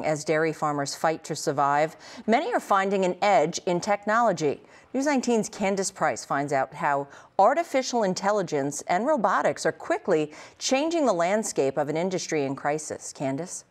As dairy farmers fight to survive, many are finding an edge in technology. News 19's Candace Price finds out how artificial intelligence and robotics are quickly changing the landscape of an industry in crisis. Candace?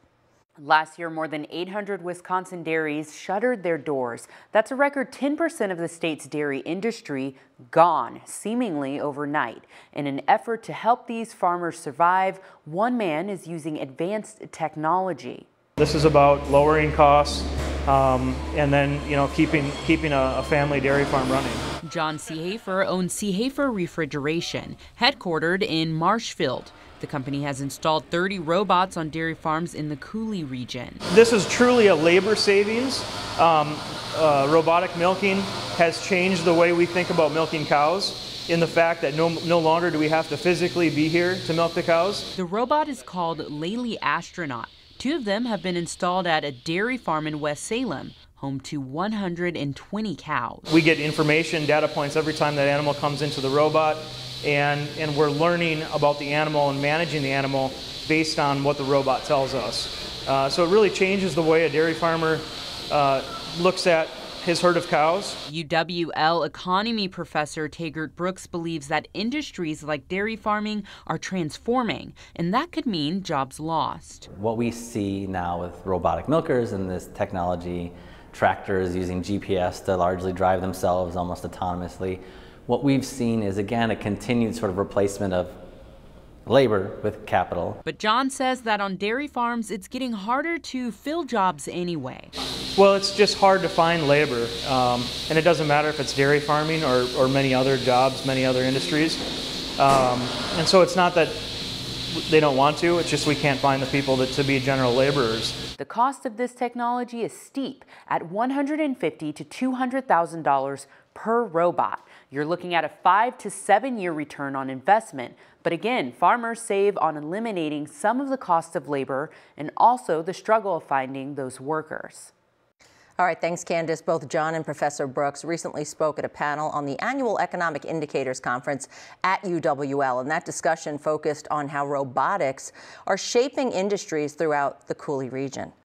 Last year, more than 800 Wisconsin dairies shuttered their doors. That's a record 10% of the state's dairy industry gone, seemingly overnight. In an effort to help these farmers survive, one man is using advanced technology. This is about lowering costs and then, keeping a family dairy farm running. John Seehafer owns Seehafer Refrigeration, headquartered in Marshfield. The company has installed 30 robots on dairy farms in the Coulee region. This is truly a labor savings. Robotic milking has changed the way we think about milking cows, in the fact that no longer do we have to physically be here to milk the cows. The robot is called Laley Astronaut. 2 of them have been installed at a dairy farm in West Salem, home to 120 cows. We get information, data points every time that animal comes into the robot, and we're learning about the animal and managing the animal based on what the robot tells us. So it really changes the way a dairy farmer looks at his herd of cows. UWL economy professor Taggart Brooks believes that industries like dairy farming are transforming, and that could mean jobs lost. What we see now with robotic milkers and this technology, tractors using GPS to largely drive themselves almost autonomously, what we've seen is, again, a continued sort of replacement of labor with capital. But John says that on dairy farms, it's getting harder to fill jobs anyway. Well, it's just hard to find labor, and it doesn't matter if it's dairy farming or many other jobs, many other industries. And so it's not that they don't want to, it's just we can't find the people to be general laborers. The cost of this technology is steep at $150,000 to $200,000 per robot. You're looking at a 5 to 7 year return on investment. But again, farmers save on eliminating some of the cost of labor and also the struggle of finding those workers. All right, thanks, Candace. Both John and Professor Brooks recently spoke at a panel on the annual Economic Indicators Conference at UWL, and that discussion focused on how robotics are shaping industries throughout the Coulee region.